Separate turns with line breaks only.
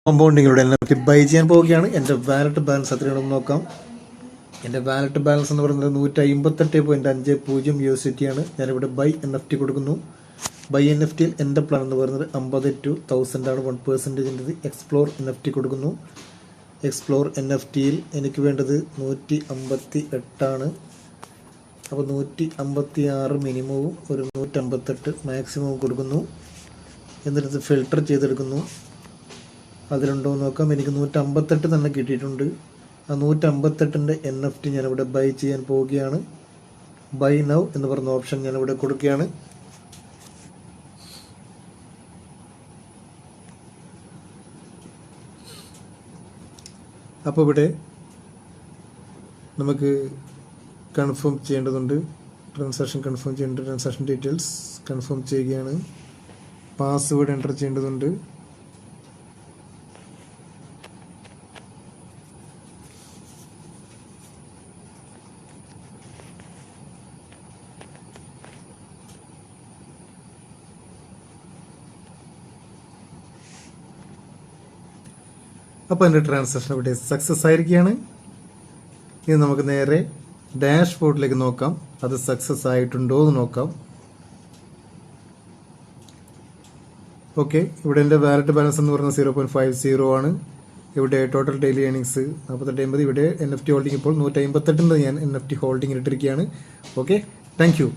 കോമ്പൗണ്ടിങ്ങിലൂടെ NFT by ചെയ്യാൻ പോവുകയാണ്. എൻ്റെ വാലറ്റ് ബാലൻസ് എത്രയാണെന്ന് നോക്കാം. എൻ്റെ വാലറ്റ് ബാലൻസ് എന്ന് പറയുന്നത് 158.50 USDT ആണ്. ഞാനിവിടെ ബൈ NFT കൊടുക്കുന്നു. ബൈ NFT യിൽ എൻ്റെ പ്ലാൻ എന്ന് പറയുന്നത് 50 to 1000 ആണ്. 1% എക്സ്പ്ലോർ NFT കൊടുക്കുന്നു. എക്സ്പ്ലോർ NFT യിൽ എനിക്ക് വേണ്ടത് 158 ആണ്. അപ്പോൾ 156 മിനിമവും ഒരു 158 മാക്സിമവും കൊടുക്കുന്നു. എന്നിട്ട് ഫിൽട്ടർ ചെയ്തെടുക്കുന്നു. അതിലുണ്ടോ എന്ന് നോക്കാം. എനിക്ക് 158 തന്നെ കിട്ടിയിട്ടുണ്ട്. ആ 158ൻ്റെ NFT ഞാനിവിടെ ബൈ ചെയ്യാൻ പോവുകയാണ്. ബൈ നൗ എന്ന് പറഞ്ഞ ഓപ്ഷൻ ഞാനിവിടെ കൊടുക്കുകയാണ്. അപ്പോൾ ഇവിടെ നമുക്ക് കൺഫേം ചെയ്യേണ്ടതുണ്ട്. ട്രാൻസാക്ഷൻ കൺഫേം ചെയ്യേണ്ട ട്രാൻസാക്ഷൻ ഡീറ്റെയിൽസ് കൺഫേം ചെയ്യുകയാണ്. പാസ്വേഡ് എൻ്റർ ചെയ്യേണ്ടതുണ്ട്. അപ്പോൾ എൻ്റെ ട്രാൻസാക്ഷൻ ഇവിടെ സക്സസ് ആയിരിക്കുകയാണ്. ഇനി നമുക്ക് നേരെ ഡാഷ് ബോർഡിലേക്ക് നോക്കാം. അത് സക്സസ് ആയിട്ടുണ്ടോ എന്ന് നോക്കാം. ഓക്കെ, ഇവിടെ എൻ്റെ വാലറ്റ് ബാലൻസ് എന്ന് പറയുന്നത് 0.50 ആണ്. ഇവിടെ ടോട്ടൽ ഡെയിലി ഏണിങ്സ് 48.50. ഇവിടെ NFT ഹോൾഡിംഗ് ഇപ്പോൾ 158 ഞാൻ NFT ഹോൾഡിംഗ് ഇട്ടിരിക്കുകയാണ്. Okay, thank U.